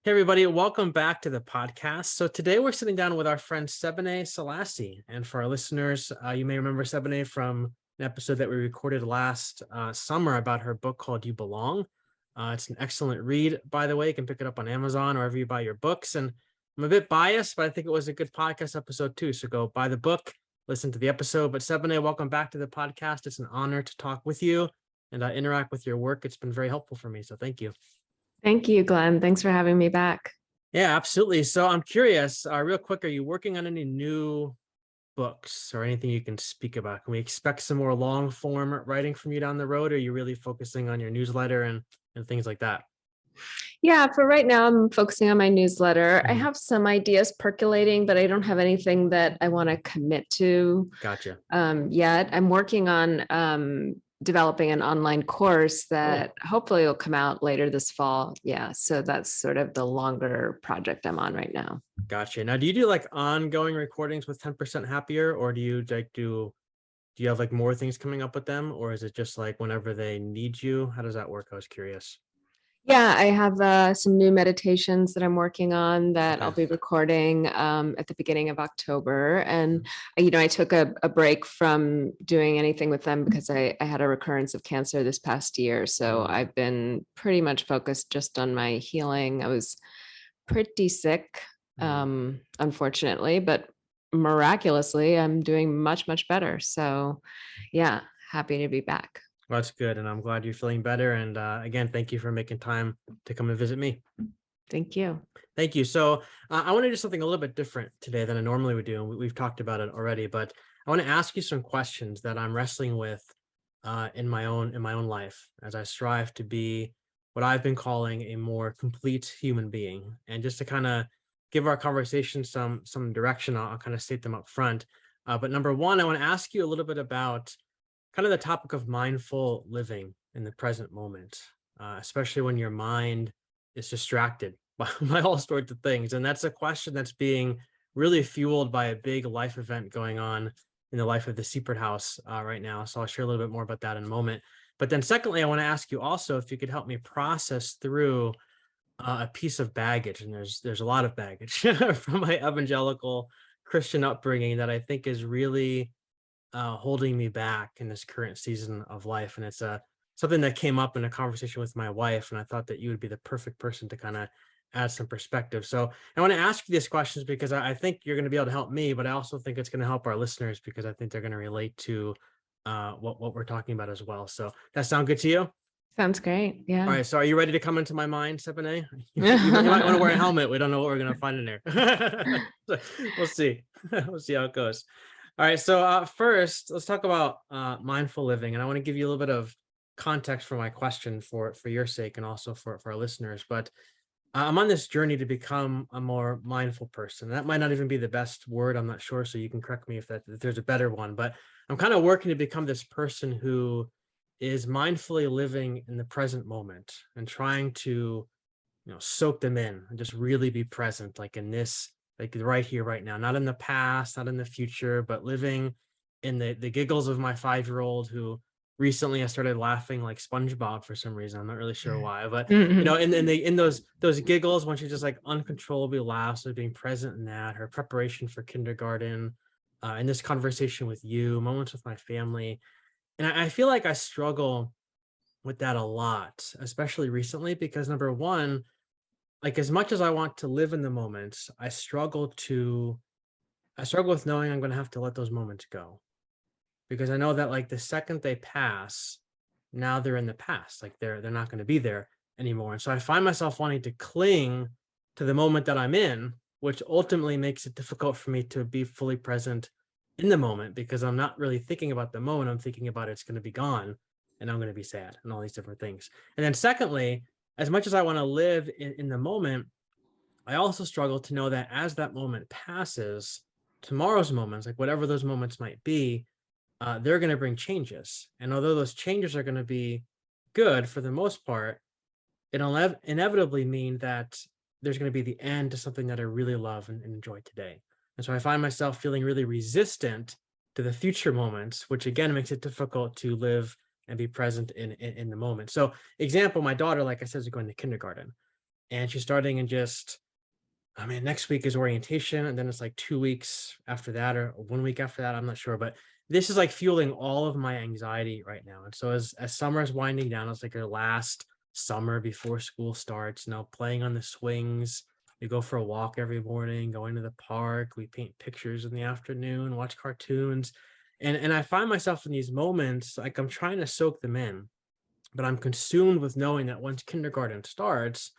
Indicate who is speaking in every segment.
Speaker 1: Hey everybody, welcome back to the podcast. So today we're sitting down with our friend Sebene Selassie. And for our listeners, you may remember Sebene from an episode that we recorded last summer about her book called You Belong. It's an excellent read, by the way. You can pick it up on Amazon or wherever you buy your books. And I'm a bit biased, but I think it was a good podcast episode too. So go buy the book, listen to the episode. But Sebene, welcome back to the podcast. It's an honor to talk with you and interact with your work. It's been very helpful for me. So thank you.
Speaker 2: Thank you, Glenn. Thanks for having me back.
Speaker 1: Yeah, absolutely. So I'm curious, real quick, are you working on any new books or anything you can speak about? Can we expect some more long form writing from you down the road? Or are you really focusing on your newsletter and things like that?
Speaker 2: Yeah, for right now, I'm focusing on my newsletter. I
Speaker 1: Mhm.
Speaker 2: have some ideas percolating, but I don't have anything that I want to commit to
Speaker 1: Gotcha.
Speaker 2: yet. I'm working on developing an online course
Speaker 1: Oh,
Speaker 2: that hopefully will come out later this fall. Yeah, so that's sort of the longer project I'm on right now.
Speaker 1: gotcha. Now, do you do like ongoing recordings with 10% Happier, or do you like do you have like more things coming up with them, or is it just like whenever they need you? How does that work? I was curious.
Speaker 2: Yeah, I have some new meditations that I'm working on that I'll
Speaker 1: Okay.
Speaker 2: be recording at the beginning of October. And, I took a break from doing anything with them because I had a recurrence of cancer this past year. So
Speaker 1: Mm,
Speaker 2: I've been pretty much focused just on my healing. I was pretty sick,
Speaker 1: mm.
Speaker 2: unfortunately, but miraculously, I'm doing much, much better. So, yeah, happy to be back.
Speaker 1: Well, that's good, and I'm glad you're feeling better. And again, thank you for making time to come and visit me.
Speaker 2: Thank you.
Speaker 1: Thank you. So I want to do something a little bit different today than I normally would do, and we've talked about it already. But I want to ask you some questions that I'm wrestling with in my own life as I strive to be what I've been calling a more complete human being. And just to kind of give our conversation some direction, I'll kind of state them up front. But number one, I want to ask you a little bit about kind of the topic of mindful living in the present moment, especially when your mind is distracted by all sorts of things. And that's a question that's being really fueled by a big life event going on in the life of the Seaport House right now. So I'll share a little bit more about that in a moment. But then, secondly, I want to ask you also if you could help me process through a piece of baggage, and there's a lot of baggage from my evangelical Christian upbringing that I think is really holding me back in this current season of life. And it's something that came up in a conversation with my wife, and I thought that you would be the perfect person to kind of add some perspective. So I want to ask you these questions because I think you're going to be able to help me, but I also think it's going to help our listeners because I think they're going to relate to what we're talking about as well. So that sound good to you?
Speaker 2: Sounds great.
Speaker 1: All
Speaker 2: Yeah.
Speaker 1: right, so are you ready to come into my mind, Sebene? You might want to wear a helmet. We don't know what we're going to find in there. So we'll see. We'll see how it goes. All right, so first, let's talk about mindful living, and I want to give you a little bit of context for my question for your sake and also for our listeners. But I'm on this journey to become a more mindful person. That might not even be the best word. I'm not sure, so you can correct me if there's a better one. But I'm kind of working to become this person who is mindfully living in the present moment and trying to soak them in and just really be present, like in this, like right here right now, not in the past, not in the future, but living in the giggles of my 5-year-old who recently I started laughing like SpongeBob for some reason. I'm not really sure why, but
Speaker 2: Mhm.
Speaker 1: in those giggles when she just like uncontrollably laughs, or being present in that, her preparation for kindergarten, in this conversation with you, moments with my family. And I feel like I struggle with that a lot, especially recently, because number one, like as much as I want to live in the moments, I struggle with knowing I'm going to have to let those moments go, because I know that like the second they pass, now they're in the past, like they're not going to be there anymore. And so I find myself wanting to cling to the moment that I'm in, which ultimately makes it difficult for me to be fully present in the moment because I'm not really thinking about the moment. I'm thinking about it's going to be gone and I'm going to be sad and all these different things. And then secondly, as much as I want to live in the moment, I also struggle to know that as that moment passes, tomorrow's moments, like whatever those moments might be, they're going to bring changes. And although those changes are going to be good for the most part, it'll inevitably mean that there's going to be the end to something that I really love and enjoy today. And so I find myself feeling really resistant to the future moments, which again makes it difficult to live and be present in the moment. So, example, my daughter, like I said, is going to kindergarten. and she's starting in just, I mean, next week is orientation, and then it's like 2 weeks after that, or 1 week after that. I'm not sure, but this is like fueling all of my anxiety right now. And so as summer is winding down, it's like her last summer before school starts. Playing on the swings. We go for a walk every morning, going to the park. We paint pictures in the afternoon, watch cartoons, and I find myself in these moments like I'm trying to soak them in, but I'm consumed with knowing that once kindergarten starts,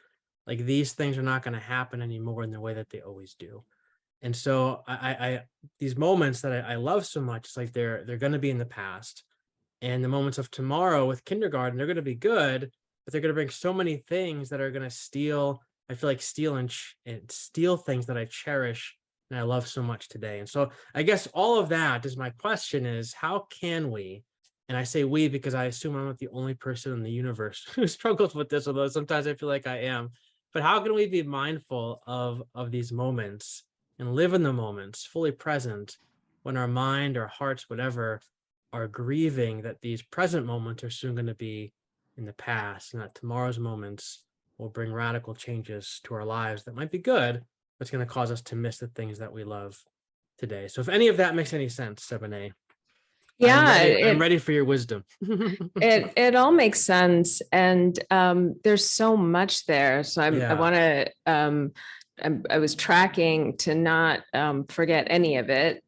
Speaker 1: like these things are not going to happen anymore in the way that they always do. And so I these moments that I love so much, it's like they're going to be in the past, and the moments of tomorrow with kindergarten, they're going to be good, but they're going to bring so many things that are going to steal. I feel like and steal things that I cherish and I love so much today. And so I guess all of that is my question is, how can we, and I say we because I assume I'm not the only person in the universe who struggles with this, although sometimes I feel like I am. But how can we be mindful of these moments and live in the moments, fully present, when our mind, our hearts, whatever, are grieving that these present moments are soon going to be in the past, and that tomorrow's moments will bring radical changes to our lives that might be good, but it's going to cause us to miss the things that we love today. So if any of that makes any sense, Sebene, I am
Speaker 2: Yeah,
Speaker 1: ready. I'm ready for your wisdom.
Speaker 2: it all makes sense, and there's so much there. So I
Speaker 1: Yeah.
Speaker 2: want to I was tracking to not forget any of it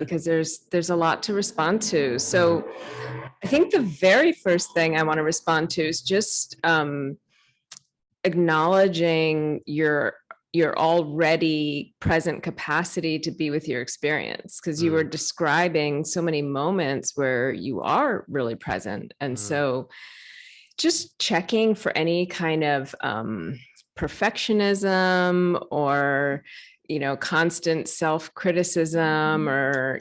Speaker 2: because there's a lot to respond to.
Speaker 1: Mm,
Speaker 2: So I think the very first thing I want to respond to is just acknowledging your already present capacity to be with your experience, because you were
Speaker 1: mm,
Speaker 2: describing so many moments where you are really present. And
Speaker 1: mm,
Speaker 2: so just checking for any kind of perfectionism or constant self-criticism, or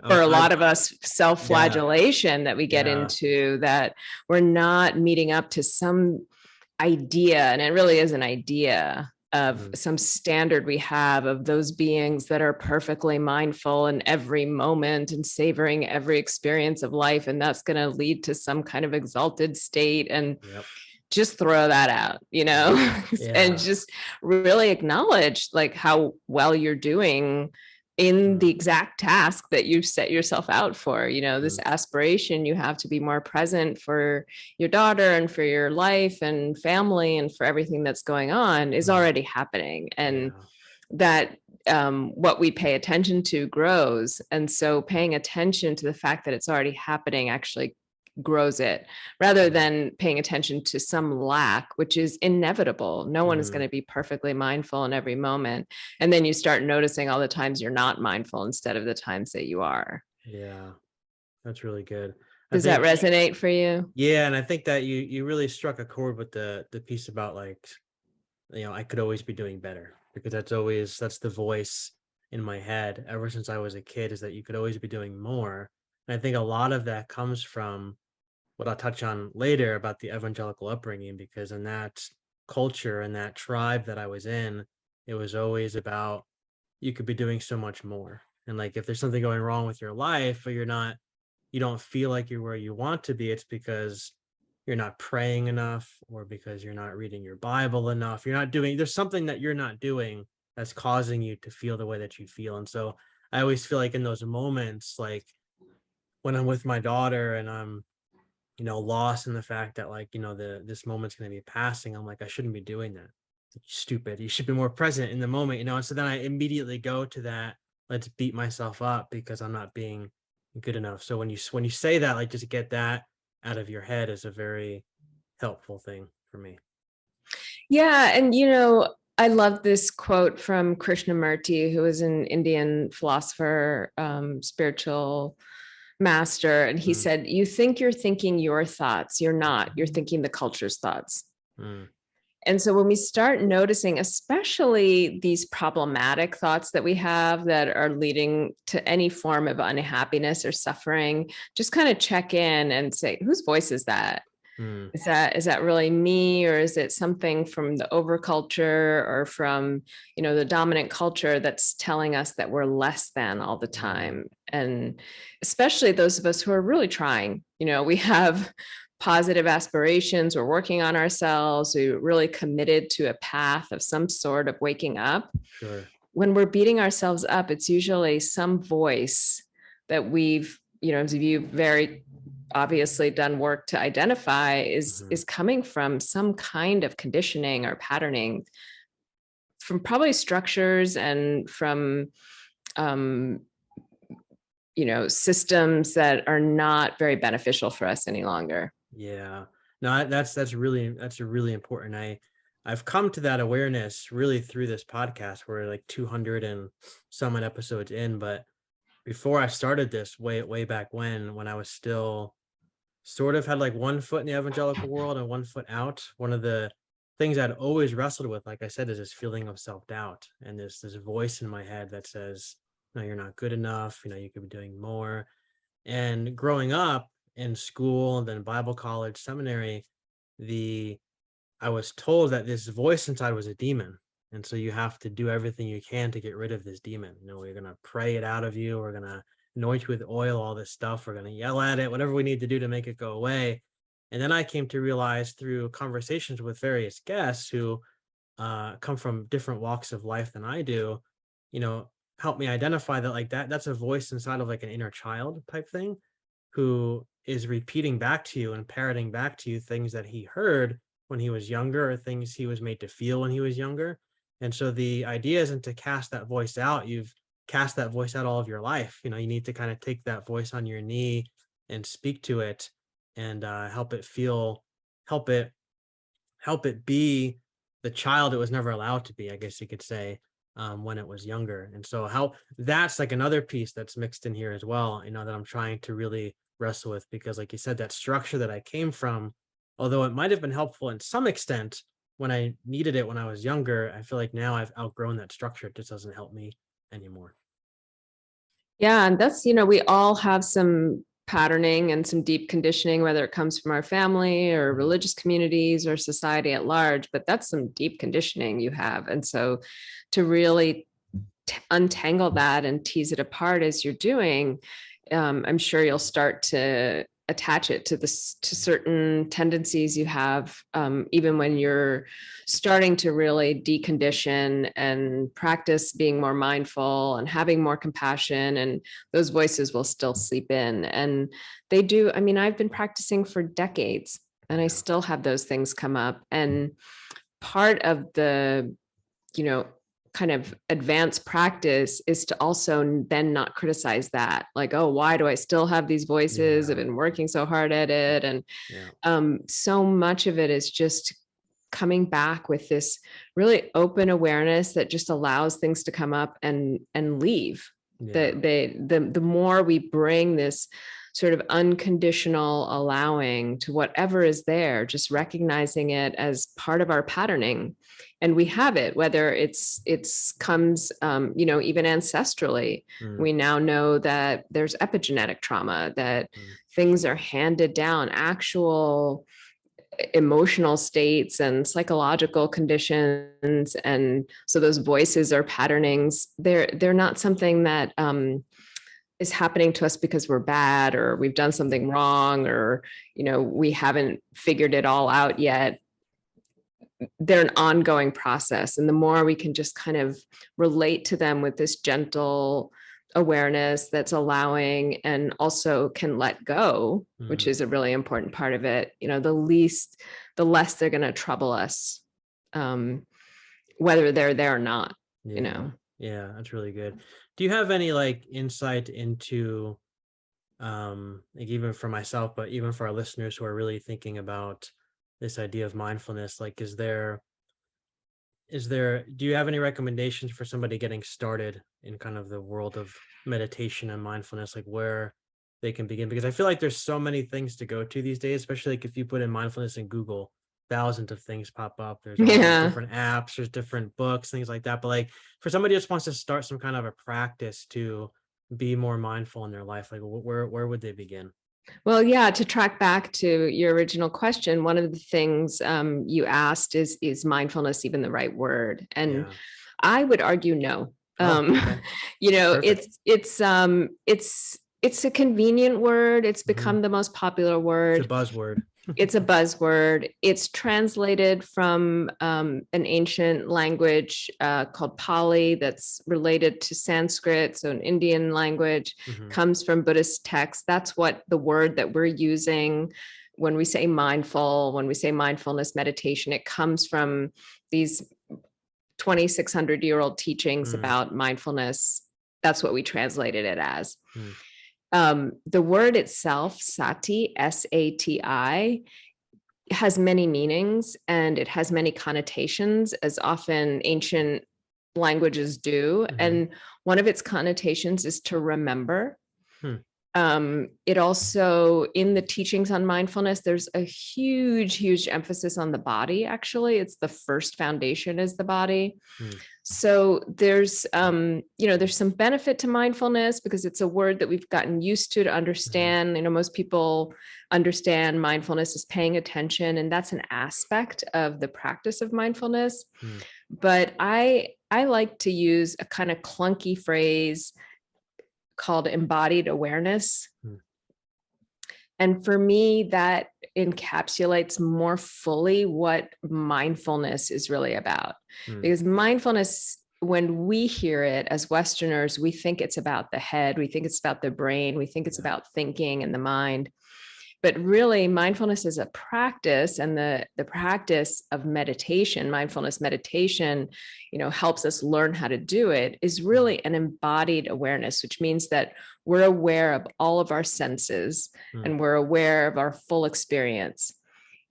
Speaker 2: for a
Speaker 1: I
Speaker 2: lot of us,
Speaker 1: yeah,
Speaker 2: self-flagellation that we get
Speaker 1: yeah.
Speaker 2: into, that we're not meeting up to some idea, and it really is an idea of
Speaker 1: Mm,
Speaker 2: some standard we have of those beings that are perfectly mindful in every moment and savoring every experience of life, and that's going to lead to some kind of exalted state. And
Speaker 1: yep.
Speaker 2: just throw that out,
Speaker 1: Yeah.
Speaker 2: and
Speaker 1: Yeah.
Speaker 2: just really acknowledge like how well you're doing in
Speaker 1: Mm,
Speaker 2: the exact task that you set yourself out for. This
Speaker 1: mm,
Speaker 2: aspiration you have to be more present for your daughter and for your life and family and for everything that's going on is
Speaker 1: mm,
Speaker 2: already happening. And
Speaker 1: yeah.
Speaker 2: that what we pay attention to grows. And so paying attention to the fact that it's already happening actually grows it, rather
Speaker 1: Mm,
Speaker 2: than paying attention to some lack, which is inevitable. No one is going
Speaker 1: mm,
Speaker 2: to be perfectly mindful in every moment. And then you start noticing all the times you're not mindful instead of the times that you are.
Speaker 1: yeah. That's really good. I
Speaker 2: Does that
Speaker 1: think,
Speaker 2: resonate for you?
Speaker 1: yeah, and I think that you really struck a chord with the piece about like, I could always be doing better, because that's the voice in my head ever since I was a kid, is that you could always be doing more. And I think a lot of that comes from what I'll touch on later about the evangelical upbringing, because in that culture and that tribe that I was in, it was always about, you could be doing so much more. And like if there's something going wrong with your life, or you don't feel like you're where you want to be, it's because you're not praying enough, or because you're not reading your Bible enough. There's something that you're not doing that's causing you to feel the way that you feel. And so I always feel like in those moments, like when I'm with my daughter and I'm, lost in the fact that like, this moment's going to be passing, I'm like, I shouldn't be doing that. Stupid. You should be more present in the moment. And so then I immediately go to that, let's beat myself up because I'm not being good enough. So when you say that, like, just get that out of your head is a very helpful thing for me.
Speaker 2: Yeah. And, I love this quote from Krishnamurti, who is an Indian philosopher, spiritual master. And he
Speaker 1: Mm,
Speaker 2: said, "You think you're thinking your thoughts. You're not. You're thinking the culture's thoughts."
Speaker 1: mm,
Speaker 2: And so when we start noticing, especially these problematic thoughts that we have that are leading to any form of unhappiness or suffering, just kind of check in and say, whose voice is that?
Speaker 1: mm,
Speaker 2: Is that really me, or is it something from the overculture or from the dominant culture that's telling us that we're less than all the
Speaker 1: mm,
Speaker 2: time? And especially those of us who are really trying, we have positive aspirations, we're working on ourselves, we're really committed to a path of some sort of waking up.
Speaker 1: Sure.
Speaker 2: When we're beating ourselves up, it's usually some voice that we've, you've very obviously done work to identify is coming from some kind of conditioning or patterning, from probably structures and from systems that are not very beneficial for us any longer.
Speaker 1: Yeah. No, that's a really important. I've come to that awareness really through this podcast. We're like 200 and some odd episodes in, but before I started this way back when I was still sort of had like one foot in the evangelical world and one foot out, one of the things I'd always wrestled with, like I said, is this feeling of self-doubt and this voice in my head that says, no, you're not good enough, you could be doing more. And growing up in school and then Bible college, seminary, I was told that this voice inside was a demon. And so you have to do everything you can to get rid of this demon. We're going to pray it out of you. We're going to anoint you with oil, all this stuff. We're going to yell at it, whatever we need to do to make it go away. And then I came to realize through conversations with various guests who come from different walks of life than I do, help me identify that like that's a voice inside of like an inner child type thing who is repeating back to you and parroting back to you things that he heard when he was younger or things he was made to feel when he was younger. And so the idea isn't to cast that voice out. You've cast that voice out all of your life. You need to kind of take that voice on your knee and speak to it and help it be the child it was never allowed to be, I guess you could say, when it was younger. And so how that's like another piece that's mixed in here as well, that I'm trying to really wrestle with, because like you said, that structure that I came from, although it might have been helpful in some extent when I needed it when I was younger, I feel like now I've outgrown that structure. It just doesn't help me anymore.
Speaker 2: Yeah. And that's, we all have some patterning and some deep conditioning, whether it comes from our family or religious communities or society at large, but that's some deep conditioning you have. And so to really untangle that and tease it apart as you're doing, I'm sure you'll start to attach it to certain tendencies you have, even when you're starting to really decondition and practice being more mindful and having more compassion, and those voices will still seep in. And they do. I mean, I've been practicing for decades and I still have those things come up. And part of the, kind of advanced practice is to also then not criticize that, like, oh, why do I still have these voices? I've been working so hard at it. And so much of it is just coming back with this really open awareness that just allows things to come up and leave. The more we bring this sort of unconditional allowing to whatever is there, just recognizing it as part of our patterning. And we have it, whether it's comes, even ancestrally. We now know that there's epigenetic trauma, that things are handed down, actual emotional states and psychological conditions. And so those voices or patternings, they're not something that is happening to us because we're bad or we've done something wrong or, we haven't figured it all out yet. They're an ongoing process. And the more we can just kind of relate to them with this gentle awareness that's allowing and also can let go, which is a really important part of it, the less they're going to trouble us, whether they're there or not,
Speaker 1: Yeah, that's really good. Do you have any like insight into, like even for myself, but even for our listeners who are really thinking about this idea of mindfulness, like, do you have any recommendations for somebody getting started in kind of the world of meditation and mindfulness, like where they can begin? Because I feel like there's so many things to go to these days, especially like if you put in mindfulness in Google, thousands of things pop up. There's all these different apps, there's different books, things like that. But like for somebody who just wants to start some kind of a practice to be more mindful in their life, like where would they begin?
Speaker 2: Well, yeah, to track back to your original question, one of the things you asked is mindfulness even the right word? And I would argue no.
Speaker 1: Okay.
Speaker 2: It's a convenient word. It's become the most popular word.
Speaker 1: It's a buzzword.
Speaker 2: It's a buzzword. It's translated from an ancient language called Pali that's related to Sanskrit, so an Indian language,
Speaker 1: Mhm.
Speaker 2: comes from Buddhist texts. That's what the word that we're using when we say mindful, when we say mindfulness meditation, it comes from these 2,600-year-old teachings
Speaker 1: Mm,
Speaker 2: about mindfulness. That's what we translated it as.
Speaker 1: mm,
Speaker 2: The word itself, sati, S-A-T-I, has many meanings and it has many connotations, as often ancient languages do.
Speaker 1: mhm,
Speaker 2: And one of its connotations is to remember.
Speaker 1: hmm,
Speaker 2: It also, in the teachings on mindfulness, there's a huge emphasis on the body. Actually, it's the first foundation is the body.
Speaker 1: mm,
Speaker 2: So there's some benefit to mindfulness because it's a word that we've gotten used to
Speaker 1: mhm,
Speaker 2: understand. Most people understand mindfulness as paying attention, and that's an aspect of the practice of mindfulness.
Speaker 1: mm,
Speaker 2: But I like to use a kind of clunky phrase called embodied awareness.
Speaker 1: mm,
Speaker 2: And for me, that encapsulates more fully what mindfulness is really about.
Speaker 1: mm,
Speaker 2: Because mindfulness, when we hear it as Westerners, we think it's about the head, we think it's about the brain, we think it's
Speaker 1: yeah,
Speaker 2: about thinking and the mind. But really, mindfulness is a practice, and the practice of meditation, mindfulness meditation, helps us learn how to do it, is
Speaker 1: mm,
Speaker 2: really an embodied awareness, which means that we're aware of all of our senses
Speaker 1: mm,
Speaker 2: and we're aware of our full experience.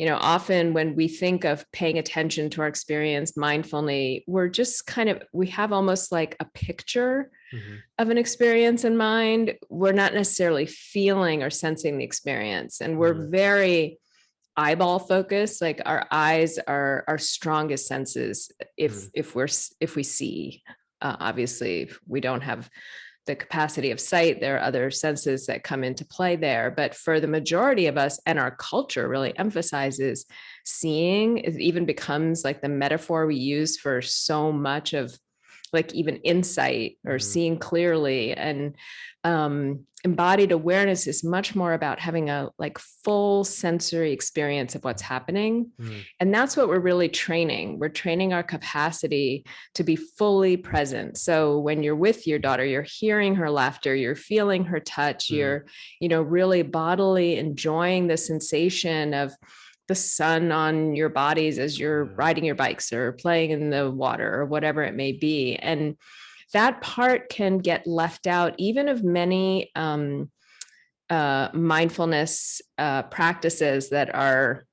Speaker 2: Often when we think of paying attention to our experience mindfully, we're just we have almost like a picture
Speaker 1: mhm,
Speaker 2: of an experience in mind. We're not necessarily feeling or sensing the experience. And we're
Speaker 1: mm,
Speaker 2: very eyeball focused. Like our eyes are our strongest senses
Speaker 1: mm,
Speaker 2: if we see. Obviously, if we don't have the capacity of sight, there are other senses that come into play there. But for the majority of us, and our culture really emphasizes seeing, it even becomes like the metaphor we use for so much of like even insight or
Speaker 1: mhm,
Speaker 2: seeing clearly. And embodied awareness is much more about having a like full sensory experience of what's happening.
Speaker 1: mm,
Speaker 2: And that's what we're really training. We're training our capacity to be fully present. So when you're with your daughter, you're hearing her laughter, you're feeling her touch,
Speaker 1: mm,
Speaker 2: you're, really bodily enjoying the sensation of the sun on your bodies as you're
Speaker 1: yeah,
Speaker 2: riding your bikes or playing in the water or whatever it may be. And that part can get left out even of many mindfulness practices that are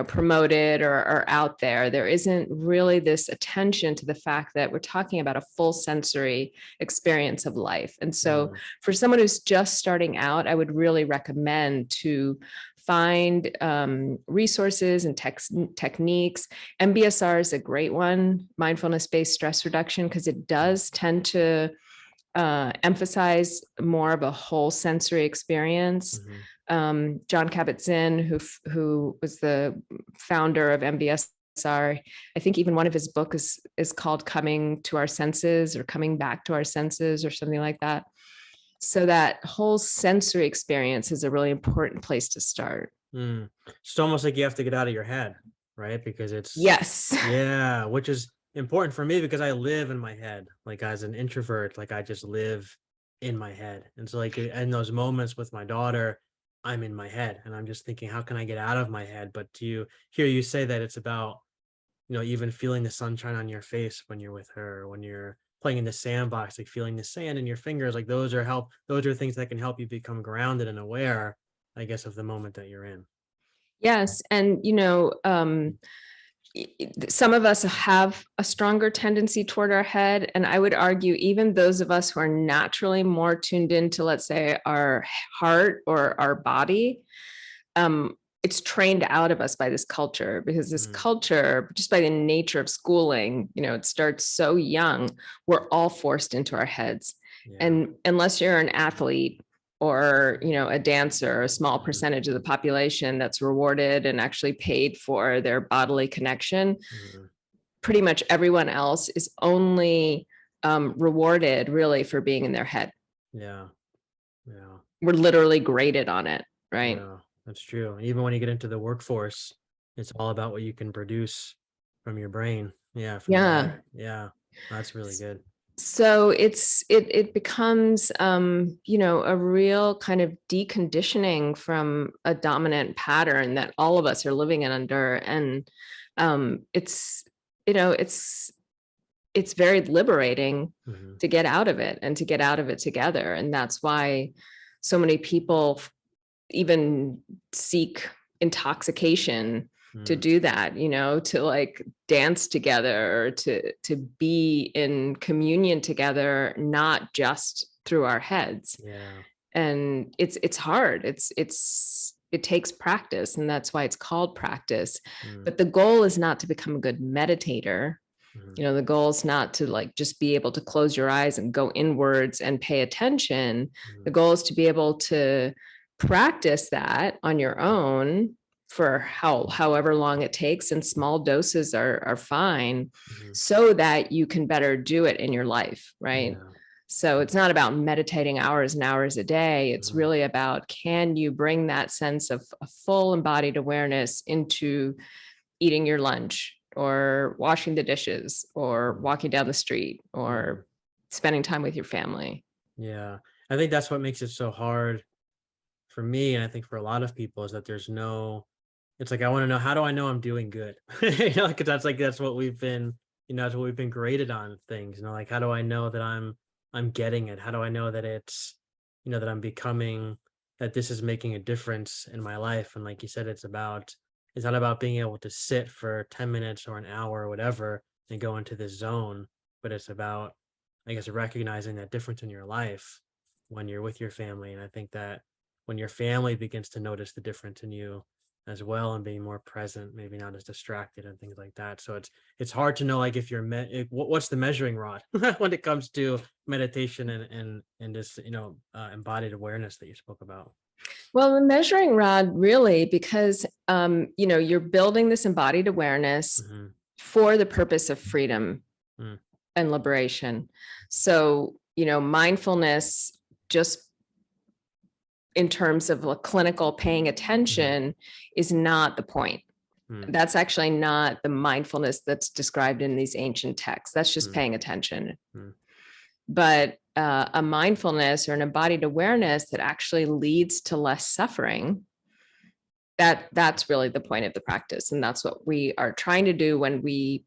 Speaker 2: promoted or are out there. There isn't really this attention to the fact that we're talking about a full sensory experience of life. And so
Speaker 1: mm,
Speaker 2: for someone who's just starting out, I would really recommend to find resources and techniques. MBSR is a great one, mindfulness-based stress reduction, because it
Speaker 1: mm,
Speaker 2: does tend to emphasize more of a whole sensory experience.
Speaker 1: mhm,
Speaker 2: John Kabat-Zinn, who was the founder of MBSR, I think even one of his books is called "Coming to Our Senses" or "Coming Back to Our Senses" or something like that. So that whole sensory experience is a really important place to start.
Speaker 1: mm. It's almost like you have to get out of your head, right? Because it's,
Speaker 2: Yes.
Speaker 1: yeah, which is important for me because I live in my head. Like as an introvert, like I just live in my head. And so like in those moments with my daughter, I'm in my head and I'm just thinking, how can I get out of my head? But to hear you say that it's about, even feeling the sunshine on your face when you're with her, when you're playing in the sandbox, like feeling the sand in your fingers, like those are things that can help you become grounded and aware, I guess, of the moment that you're in.
Speaker 2: Yes. And, some of us have a stronger tendency toward our head. And I would argue, even those of us who are naturally more tuned into, let's say, our heart or our body, it's trained out of us by this culture, because this
Speaker 1: Mm,
Speaker 2: culture, just by the nature of schooling, it starts so young, we're all forced into our heads.
Speaker 1: yeah.
Speaker 2: And unless you're an athlete or a dancer, a small
Speaker 1: Mhm,
Speaker 2: percentage of the population that's rewarded and actually paid for their bodily connection,
Speaker 1: mhm,
Speaker 2: pretty much everyone else is only rewarded really for being in their head.
Speaker 1: yeah. Yeah.
Speaker 2: We're literally graded on it, right?
Speaker 1: Yeah. That's true. And even when you get into the workforce, it's all about what you can produce from your brain. Yeah, from your
Speaker 2: Yeah.
Speaker 1: heart. Yeah, that's really good.
Speaker 2: So it becomes a real kind of deconditioning from a dominant pattern that all of us are living in under. And it's you know it's very liberating
Speaker 1: Hmm.
Speaker 2: to get out of it and to get out of it together. And that's why so many people even seek intoxication to
Speaker 1: Mm,
Speaker 2: do that, to like dance together or to be in communion together, not just through our heads.
Speaker 1: yeah.
Speaker 2: And it's hard. It takes practice, and that's why it's called practice.
Speaker 1: Mm,
Speaker 2: But the goal is not to become a good meditator.
Speaker 1: mhm,
Speaker 2: The goal is not to like just be able to close your eyes and go inwards and pay attention. The
Speaker 1: mhm,
Speaker 2: goal is to be able to practice that on your own for however long it takes, and small doses are fine,
Speaker 1: mhm.
Speaker 2: so that you can better do it in your life, right?
Speaker 1: Yeah.
Speaker 2: So it's not about meditating hours and hours a day. It's
Speaker 1: Mhm,
Speaker 2: really about, can you bring that sense of a full embodied awareness into eating your lunch or washing the dishes or
Speaker 1: mhm,
Speaker 2: walking down the street
Speaker 1: mhm.
Speaker 2: or spending time with your family?
Speaker 1: Yeah. I think that's what makes it so hard for me, and I think for a lot of people, is that there's no, it's like, I want to know, how do I know I'm doing good? Because that's like, that's what we've been, that's what we've been graded on things, like, how do I know that I'm getting it? How do I know that it's, that I'm becoming, that this is making a difference in my life? And like you said, it's not about being able to sit for 10 minutes or an hour or whatever and go into this zone, but it's about, I guess, recognizing that difference in your life when you're with your family. And I think that when your family begins to notice the difference in you as well, and being more present, maybe not as distracted and things like that. So it's hard to know, like, if you're what's the measuring rod when it comes to meditation and this, embodied awareness that you spoke about.
Speaker 2: Well, the measuring rod, really, because you're building this embodied awareness
Speaker 1: Hmm.
Speaker 2: for the purpose of freedom
Speaker 1: Mm,
Speaker 2: and liberation. So, mindfulness, just in terms of a clinical paying
Speaker 1: hmm.
Speaker 2: attention, is not the point.
Speaker 1: Mm,
Speaker 2: That's actually not the mindfulness that's described in these ancient texts. That's just
Speaker 1: mm,
Speaker 2: paying attention.
Speaker 1: mm,
Speaker 2: But a mindfulness or an embodied awareness that actually leads to less suffering, that's really the point of the practice. And that's what we are trying to do when we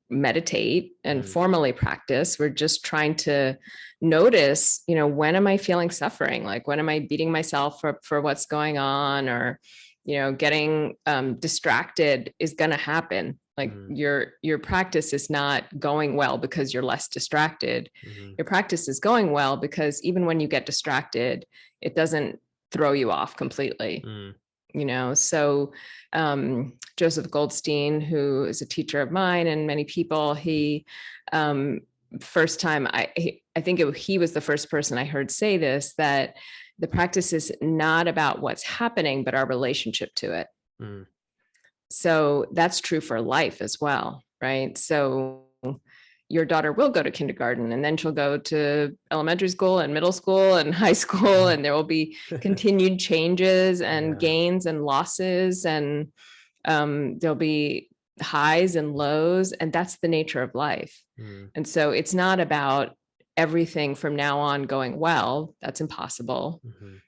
Speaker 2: meditate and
Speaker 1: mm,
Speaker 2: formally practice. We're just trying to notice, when am I feeling suffering? Like, when am I beating myself for what's going on? Or, getting distracted is going to happen. Like,
Speaker 1: mm,
Speaker 2: your practice is not going well because you're less distracted.
Speaker 1: mhm,
Speaker 2: Your practice is going well because even when you get distracted, it doesn't throw you off completely.
Speaker 1: mm,
Speaker 2: So Joseph Goldstein, who is a teacher of mine and many people, he um, first time I think he was the first person I heard say this, that the practice is not about what's happening, but our relationship to it.
Speaker 1: mm,
Speaker 2: So that's true for life as well, right? So your daughter will go to kindergarten, and then she'll go to elementary school and middle school and high school,
Speaker 1: mm.
Speaker 2: and there will be continued changes and
Speaker 1: Yeah.
Speaker 2: gains and losses, and there'll be highs and lows, and that's the nature of life.
Speaker 1: Mm,
Speaker 2: And so it's not about everything from now on going well. That's impossible.
Speaker 1: mhm,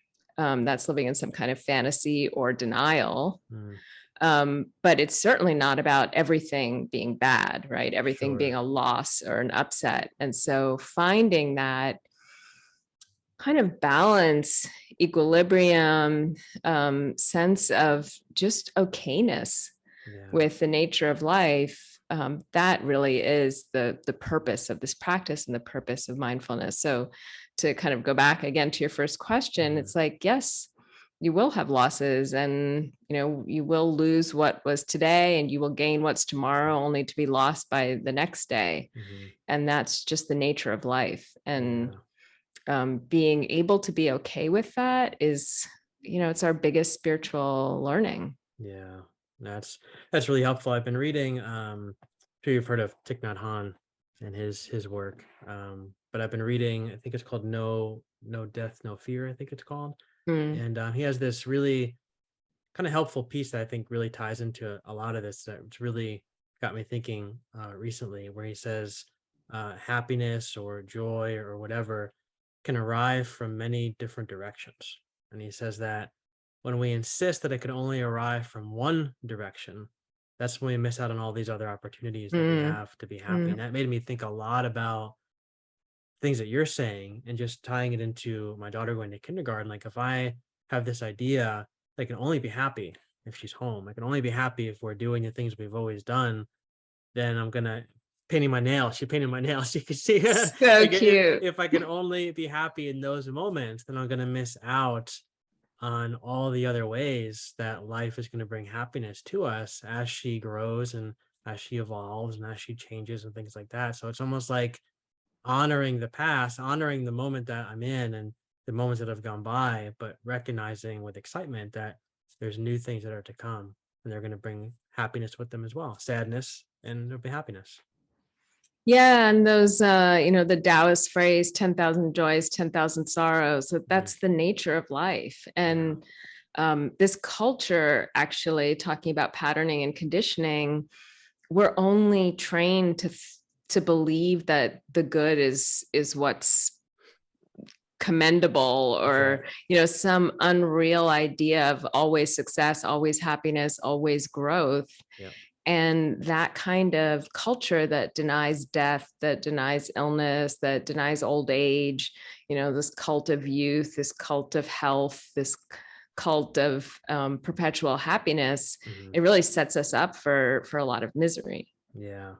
Speaker 2: That's living in some kind of fantasy or denial.
Speaker 1: mm.
Speaker 2: But it's certainly not about everything being bad, right? Everything being
Speaker 1: Sure.
Speaker 2: a loss or an upset. And so finding that kind of balance, equilibrium, sense of just okayness
Speaker 1: Yeah.
Speaker 2: with the nature of life, that really is the purpose of this practice and the purpose of mindfulness. So to kind of go back again to your first question,
Speaker 1: Mhm,
Speaker 2: it's like, yes, you will have losses, and you will lose what was today, and you will gain what's tomorrow, only to be lost by the next day.
Speaker 1: mhm.
Speaker 2: And that's just the nature of life. And
Speaker 1: Yeah.
Speaker 2: being able to be okay with that is, it's our biggest spiritual learning.
Speaker 1: Yeah, that's really helpful. I've been reading, sure you've heard of Thich Nhat Hanh and his work. But I've been reading, I think it's called No Death, No Fear, I think it's called.
Speaker 2: Mm,
Speaker 1: And he has this really kind of helpful piece that I think really ties into a lot of this, that's really got me thinking recently, where he says happiness or joy or whatever can arrive from many different directions. And he says that when we insist that it can only arrive from one direction, that's when we miss out on all these other opportunities that we
Speaker 2: Mm,
Speaker 1: have to be happy.
Speaker 2: mm.
Speaker 1: And that made me think a lot about things that you're saying and just tying it into my daughter going to kindergarten. Like if I have this idea, I can only be happy if she's home. I can only be happy if we're doing the things we've always done. Then I'm gonna painting my nails. She painted my nails. You can see
Speaker 2: So
Speaker 1: like
Speaker 2: cute.
Speaker 1: if I can only be happy in those moments, then I'm gonna miss out on all the other ways that life is going to bring happiness to us as she grows and as she evolves and as she changes and things like that. So it's almost like honoring the past, honoring the moment that I'm in and the moments that have gone by, but recognizing with excitement that there's new things that are to come and they're going to bring happiness with them as well, sadness, and there'll be happiness.
Speaker 2: Yeah, and those the Taoist phrase, 10,000 joys, 10,000 sorrows,
Speaker 1: Mhm.
Speaker 2: that's the nature of life.
Speaker 1: Yeah.
Speaker 2: And this culture, actually talking about patterning and conditioning, we're only trained to believe that the good is what's commendable,
Speaker 1: That's right.
Speaker 2: or some unreal idea of always success, always happiness, always growth.
Speaker 1: Yeah.
Speaker 2: And that kind of culture that denies death, that denies illness, that denies old age, this cult of youth, this cult of health, this cult of perpetual happiness,
Speaker 1: Mhm.
Speaker 2: it really sets us up for a lot of misery.
Speaker 1: Yeah.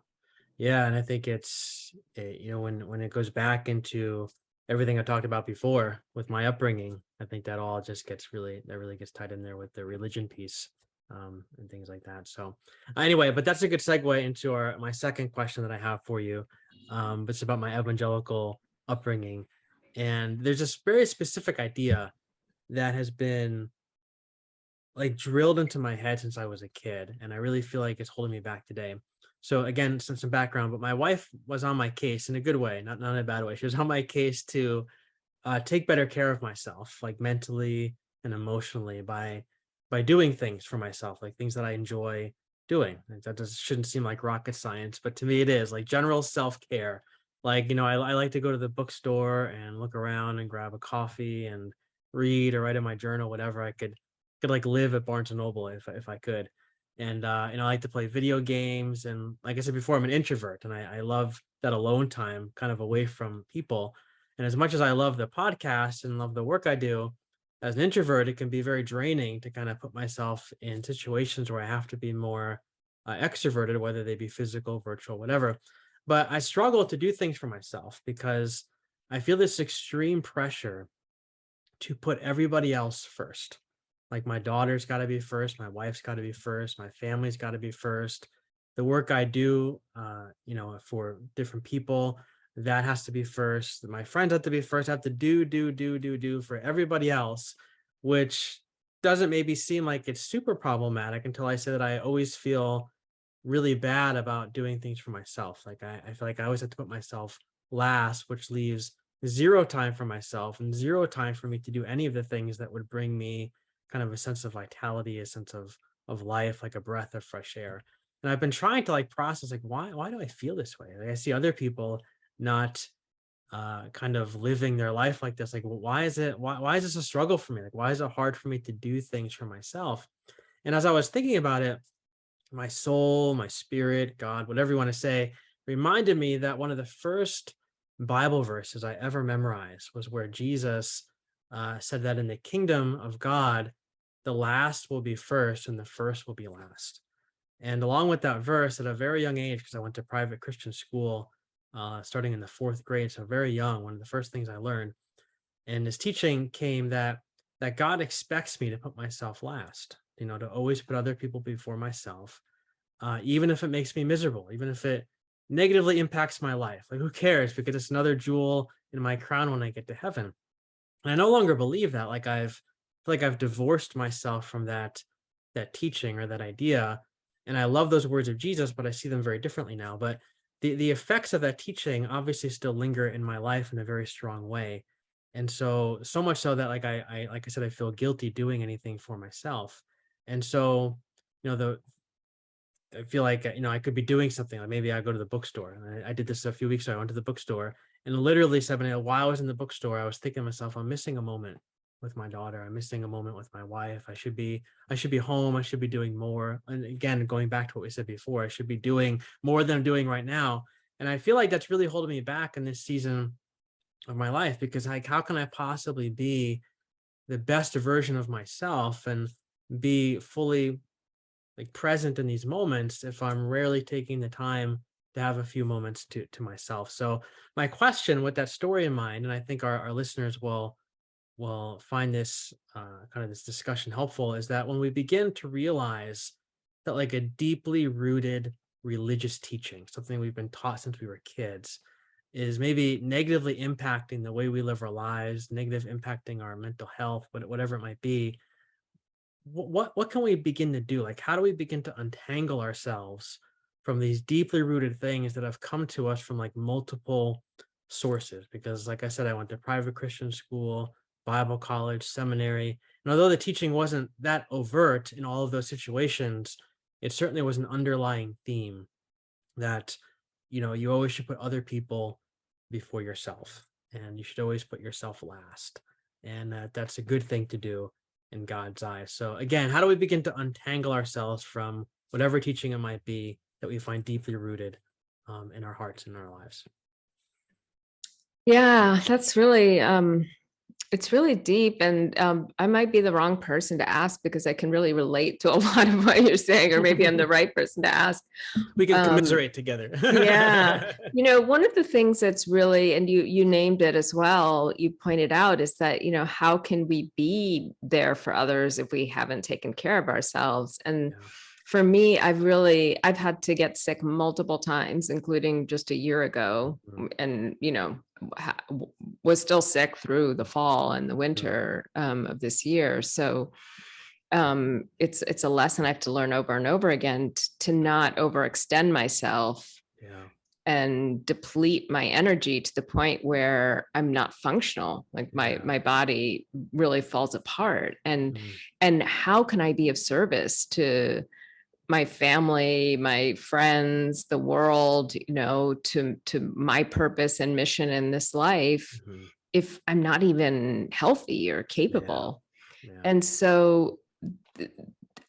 Speaker 1: Yeah, and I think when it goes back into everything I talked about before with my upbringing, I think that all just really gets tied in there with the religion piece, and things like that. So anyway, but that's a good segue into our my second question that I have for you. But it's about my evangelical upbringing, and there's this very specific idea that has been like drilled into my head since I was a kid, and I really feel like it's holding me back today. So again, some background, but my wife was on my case in a good way, not in a bad way. She was on my case to take better care of myself, like mentally and emotionally, by doing things for myself, like things that I enjoy doing. Like, that does shouldn't seem like rocket science, but to me it is like general self care. Like I like to go to the bookstore and look around and grab a coffee and read or write in my journal, whatever I could like live at Barnes and Noble if I could. And I like to play video games. And like I said before, I'm an introvert and I love that alone time kind of away from people. And as much as I love the podcast and love the work I do, as an introvert, it can be very draining to kind of put myself in situations where I have to be more extroverted, whether they be physical, virtual, whatever. But I struggle to do things for myself because I feel this extreme pressure to put everybody else first. Like my daughter's got to be first, my wife's got to be first, my family's got to be first. The work I do, for different people, that has to be first. My friends have to be first. I have to do for everybody else, which doesn't maybe seem like it's super problematic until I say that I always feel really bad about doing things for myself. Like I feel like I always have to put myself last, which leaves zero time for myself and zero time for me to do any of the things that would bring me kind of a sense of vitality, a sense of life, like a breath of fresh air. And I've been trying to like process like why do I feel this way? Like I see other people not kind of living their life like this. Like, well, why is this a struggle for me? Like, why is it hard for me to do things for myself? And as I was thinking about it, my soul, my spirit, God, whatever you want to say, reminded me that one of the first Bible verses I ever memorized was where Jesus said that in the kingdom of God, the last will be first and the first will be last. And along with that verse, at a very young age, because I went to private Christian school starting in the fourth grade, so very young, one of the first things I learned, and his teaching came that God expects me to put myself last, to always put other people before myself, even if it makes me miserable, even if it negatively impacts my life. Like, who cares? Because it's another jewel in my crown when I get to heaven. And I no longer believe that. I've divorced myself from that teaching or that idea. And I love those words of Jesus, but I see them very differently now. But the effects of that teaching obviously still linger in my life in a very strong way. And so much so that like I like I said, I feel guilty doing anything for myself. And so, I feel like, I could be doing something. Like maybe I go to the bookstore. And I did this a few weeks ago. I went to the bookstore, and literally, while I was in the bookstore, I was thinking to myself, I'm missing a moment with my daughter. I'm missing a moment with my wife. I should be home. I should be doing more. And again, going back to what we said before, I should be doing more than I'm doing right now. And I feel like that's really holding me back in this season of my life, because like, how can I possibly be the best version of myself and be fully like present in these moments if I'm rarely taking the time to have a few moments to myself? So my question with that story in mind, and I think our listeners will find this kind of this discussion helpful, is that when we begin to realize that like a deeply rooted religious teaching, something we've been taught since we were kids, is maybe negatively impacting the way we live our lives, negative impacting our mental health, whatever it might be, what can we begin to do? Like, how do we begin to untangle ourselves from these deeply rooted things that have come to us from like multiple sources? Because like I said, I went to private Christian school, Bible college, seminary, and although the teaching wasn't that overt in all of those situations, it certainly was an underlying theme that, you always should put other people before yourself, and you should always put yourself last, and that's a good thing to do in God's eyes. So again, how do we begin to untangle ourselves from whatever teaching it might be that we find deeply rooted in our hearts and our lives?
Speaker 2: Yeah, that's really it's really deep, and I might be the wrong person to ask because I can really relate to a lot of what you're saying, or maybe I'm the right person to ask.
Speaker 1: We can
Speaker 2: Um,
Speaker 1: commiserate together.
Speaker 2: yeah, one of the things that's really, and you named it as well, you pointed out, is that how can we be there for others if we haven't taken care of ourselves? And
Speaker 1: Yeah.
Speaker 2: for me, I've had to get sick multiple times, including just a year ago,
Speaker 1: Mhm.
Speaker 2: and was still sick through the fall and the
Speaker 1: Mhm.
Speaker 2: winter of this year. So it's a lesson I have to learn over and over again, to not overextend myself
Speaker 1: Yeah.
Speaker 2: and deplete my energy to the point where I'm not functional. Like my
Speaker 1: Yeah.
Speaker 2: my body really falls apart. And
Speaker 1: Mhm.
Speaker 2: and how can I be of service to my family, my friends, the world, to my purpose and mission in this life,
Speaker 1: Mhm.
Speaker 2: if I'm not even healthy or
Speaker 1: Yeah.
Speaker 2: capable?
Speaker 1: Yeah.
Speaker 2: And so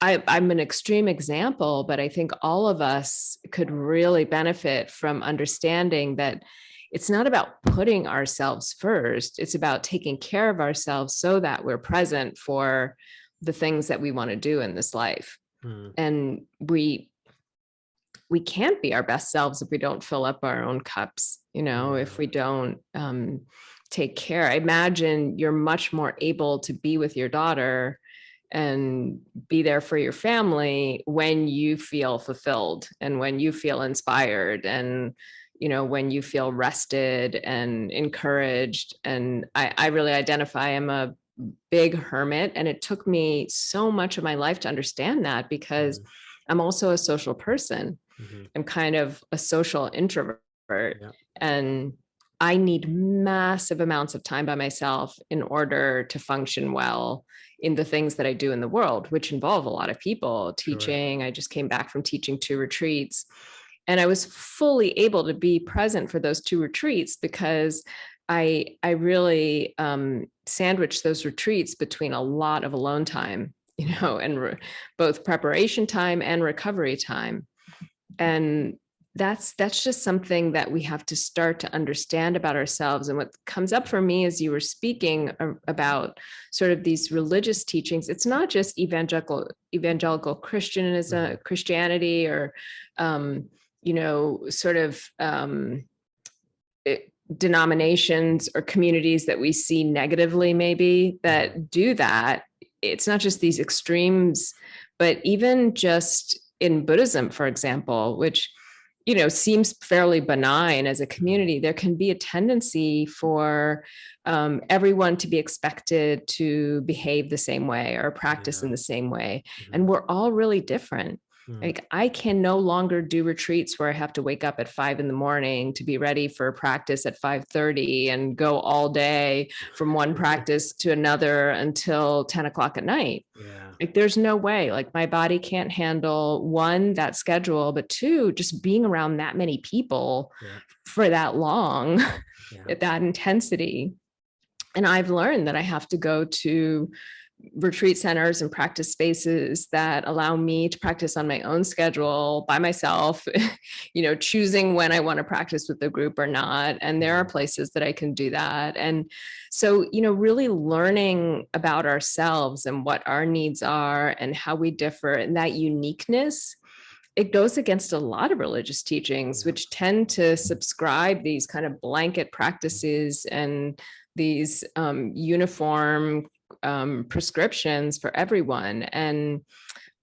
Speaker 2: I'm an extreme example, but I think all of us could really benefit from understanding that it's not about putting ourselves first. It's about taking care of ourselves so that we're present for the things that we want to do in this life.
Speaker 1: Mhm.
Speaker 2: And we can't be our best selves if we don't fill up our own cups, if
Speaker 1: Yeah.
Speaker 2: we don't take care. I imagine you're much more able to be with your daughter and be there for your family when you feel fulfilled and when you feel inspired, and when you feel rested and encouraged. And I really identify, I'm a big hermit, and it took me so much of my life to understand that, because
Speaker 1: Mhm.
Speaker 2: I'm also a social person.
Speaker 1: Mhm.
Speaker 2: I'm kind of a social introvert,
Speaker 1: Yeah.
Speaker 2: and I need massive amounts of time by myself in order to function well in the things that I do in the world, which involve a lot of people.
Speaker 1: Sure.
Speaker 2: Teaching, I just came back from teaching 2 retreats, and I was fully able to be present for those 2 retreats because I really sandwiched those retreats between a lot of alone time,
Speaker 1: Mhm.
Speaker 2: and both preparation time and recovery time. And that's just something that we have to start to understand about ourselves. And what comes up for me as you were speaking about sort of these religious teachings, it's not just evangelical
Speaker 1: Mhm.
Speaker 2: Christianity, or sort of denominations or communities that we see negatively, maybe,
Speaker 1: Mhm.
Speaker 2: that do that. It's not just these extremes, but even just in Buddhism, for example, which seems fairly benign as a
Speaker 1: Mhm.
Speaker 2: community, there can be a tendency for everyone to be expected to behave the same way or practice in
Speaker 1: Yeah.
Speaker 2: the same way. And
Speaker 1: Mhm.
Speaker 2: we're all really different.
Speaker 1: Mm.
Speaker 2: Like I can no longer do retreats where I have to wake up at 5 a.m. to be ready for practice at 5:30 and go all day from one practice to another until 10 o'clock at night.
Speaker 1: Yeah.
Speaker 2: Like there's no way, like my body can't handle one, that schedule, but two, just being around that many people
Speaker 1: Yeah.
Speaker 2: for that long
Speaker 1: Yeah.
Speaker 2: at that intensity. And I've learned that I have to go to retreat centers and practice spaces that allow me to practice on my own schedule by myself, choosing when I want to practice with the group or not. And there are places that I can do that. And so, really learning about ourselves and what our needs are and how we differ and that uniqueness, it goes against a lot of religious teachings,
Speaker 1: Yeah.
Speaker 2: which tend to subscribe these kind of blanket practices and these uniform prescriptions for everyone. And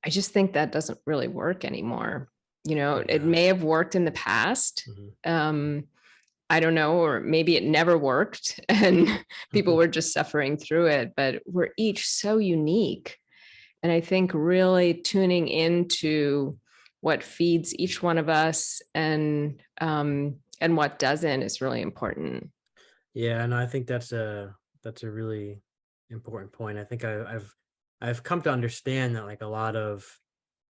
Speaker 2: I just think that doesn't really work anymore. It
Speaker 1: Yeah.
Speaker 2: may have worked in the past.
Speaker 1: Mhm.
Speaker 2: I don't know, or maybe it never worked and people were just suffering through it, but we're each so unique. And I think really tuning into what feeds each one of us and what doesn't is really important.
Speaker 1: Yeah, and I think that's a really important point. I think I've come to understand that like a lot of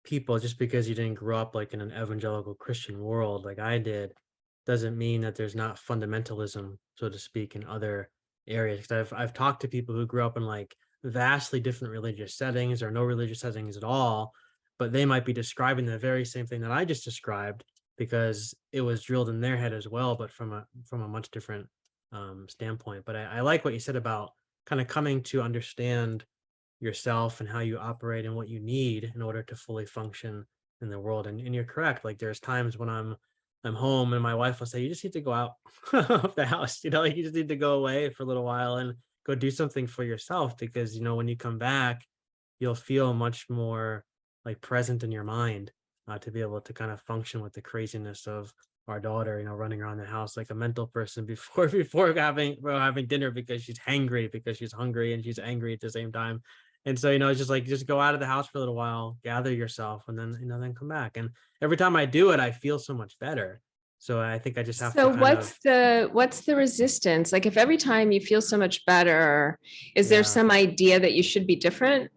Speaker 1: people, just because you didn't grow up like in an evangelical Christian world like I did, doesn't mean that there's not fundamentalism, so to speak, in other areas. 'Cause I've talked to people who grew up in like vastly different religious settings or no religious settings at all, but they might be describing the very same thing that I just described because it was drilled in their head as well, but from a much different standpoint. But I like what you said about kind of coming to understand yourself and how you operate and what you need in order to fully function in the world. And you're correct. Like there's times when I'm home and my wife will say, you just need to go out of the house, like you just need to go away for a little while and go do something for yourself because when you come back, you'll feel much more like present in your mind to be able to kind of function with the craziness of our daughter, running around the house like a mental person before having dinner because she's hangry, because she's hungry and she's angry at the same time. And so, it's just like just go out of the house for a little while, gather yourself, and then come back. And every time I do it, I feel so much better. So I think I just have to
Speaker 2: So
Speaker 1: kind of,
Speaker 2: what's the resistance? Like if every time you feel so much better, is there
Speaker 1: yeah,
Speaker 2: some idea that you should be different?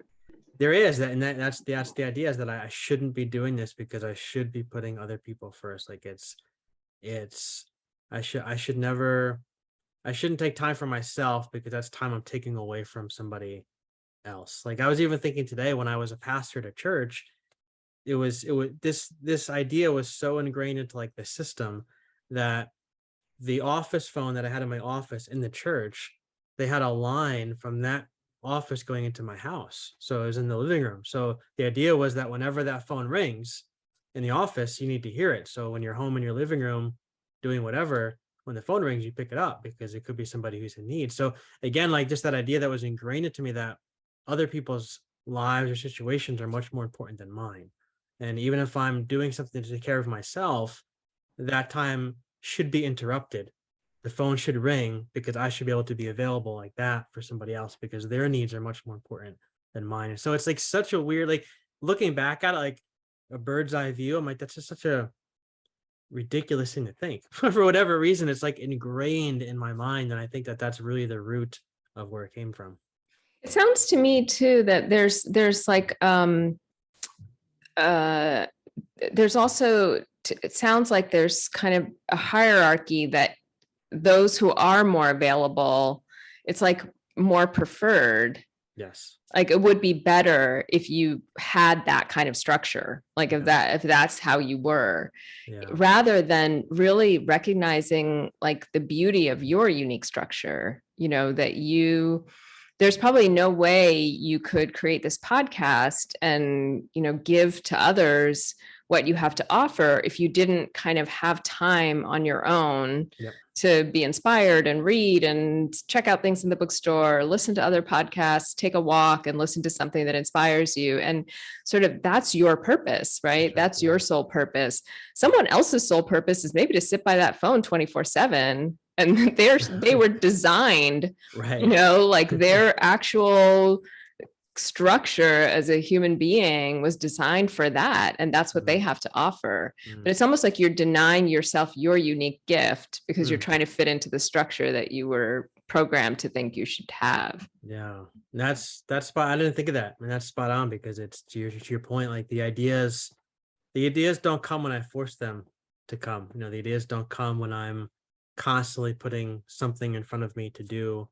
Speaker 1: there is that, and that's the idea is that I shouldn't be doing this because I should be putting other people first. Like it's I should never I shouldn't take time for myself because that's time I'm taking away from somebody else. Like I was even thinking today when I was a pastor at a church, it was this idea was so ingrained into like the system that the office phone that I had in my office in the church, they had a line from that office going into my house. So it was in the living room. So the idea was that whenever that phone rings in the office, you need to hear it. So when you're home in your living room doing whatever, when the phone rings, you pick it up because it could be somebody who's in need. So again, like just that idea that was ingrained into me that other people's lives or situations are much more important than mine. And even if I'm doing something to take care of myself, that time should be interrupted. The phone should ring because I should be able to be available like that for somebody else because their needs are much more important than mine. And so it's like such a weird, like looking back at it, like a bird's eye view. I'm like, that's just such a ridiculous thing to think. For whatever reason, it's like ingrained in my mind. And I think that that's really the root of where it came from.
Speaker 2: It sounds to me too that there's like uh there's also it sounds like there's kind of a hierarchy that those who are more available, it's like more preferred.
Speaker 1: Yes.
Speaker 2: Like it would be better if you had that kind of structure, like if that's how you were,
Speaker 1: Yeah.
Speaker 2: rather than really recognizing like the beauty of your unique structure, that there's probably no way you could create this podcast and, give to others what you have to offer if you didn't kind of have time on your own
Speaker 1: Yep.
Speaker 2: to be inspired and read and check out things in the bookstore, listen to other podcasts, take a walk and listen to something that inspires you. And sort of that's your purpose, right? That's your sole purpose. Someone else's sole purpose is maybe to sit by that phone 24/7. And they were designed,
Speaker 1: Right.
Speaker 2: like their actual structure as a human being was designed for that, and that's what they have to offer. But it's almost like you're denying yourself your unique gift because you're trying to fit into the structure that you were programmed to think you should have.
Speaker 1: Yeah, that's spot. I didn't think of that. I mean, that's spot on, because it's to your point. Like the ideas don't come when I force them to come. You know, the ideas don't come when I'm constantly putting something in front of me to do,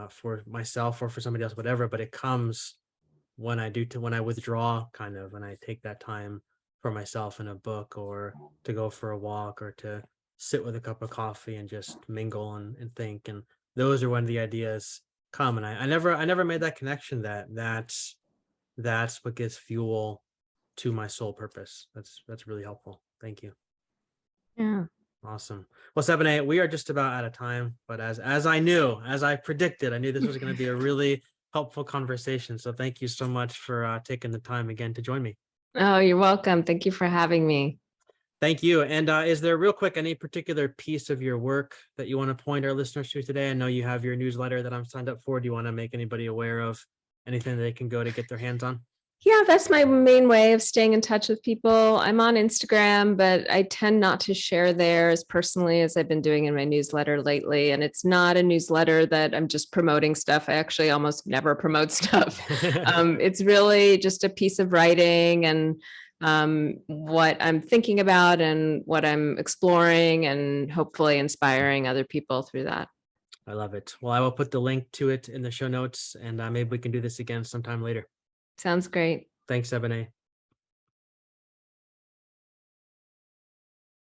Speaker 1: for myself or for somebody else, whatever. But it comes when I withdraw, kind of, when I take that time for myself in a book, or to go for a walk, or to sit with a cup of coffee and just mingle and think. And those are when the ideas come. And I never made that connection, that's what gives fuel to my soul purpose. That's really helpful. Thank you.
Speaker 2: Yeah.
Speaker 1: Awesome. Well, Sebene, we are just about out of time, but as I predicted, I knew this was going to be a really helpful conversation. So thank you so much for taking the time again to join me.
Speaker 2: Oh, you're welcome. Thank you for having me.
Speaker 1: Thank you. And is there, real quick, any particular piece of your work that you want to point our listeners to today? I know you have your newsletter that I'm signed up for. Do you want to make anybody aware of anything they can go to get their hands on?
Speaker 2: Yeah, that's my main way of staying in touch with people. I'm on Instagram, but I tend not to share there as personally as I've been doing in my newsletter lately. And it's not a newsletter that I'm just promoting stuff. I actually almost never promote stuff. It's really just a piece of writing and what I'm thinking about and what I'm exploring, and hopefully inspiring other people through that.
Speaker 1: I love it. Well, I will put the link to it in the show notes, and maybe we can do this again sometime later.
Speaker 2: Sounds great.
Speaker 1: Thanks, Sebene.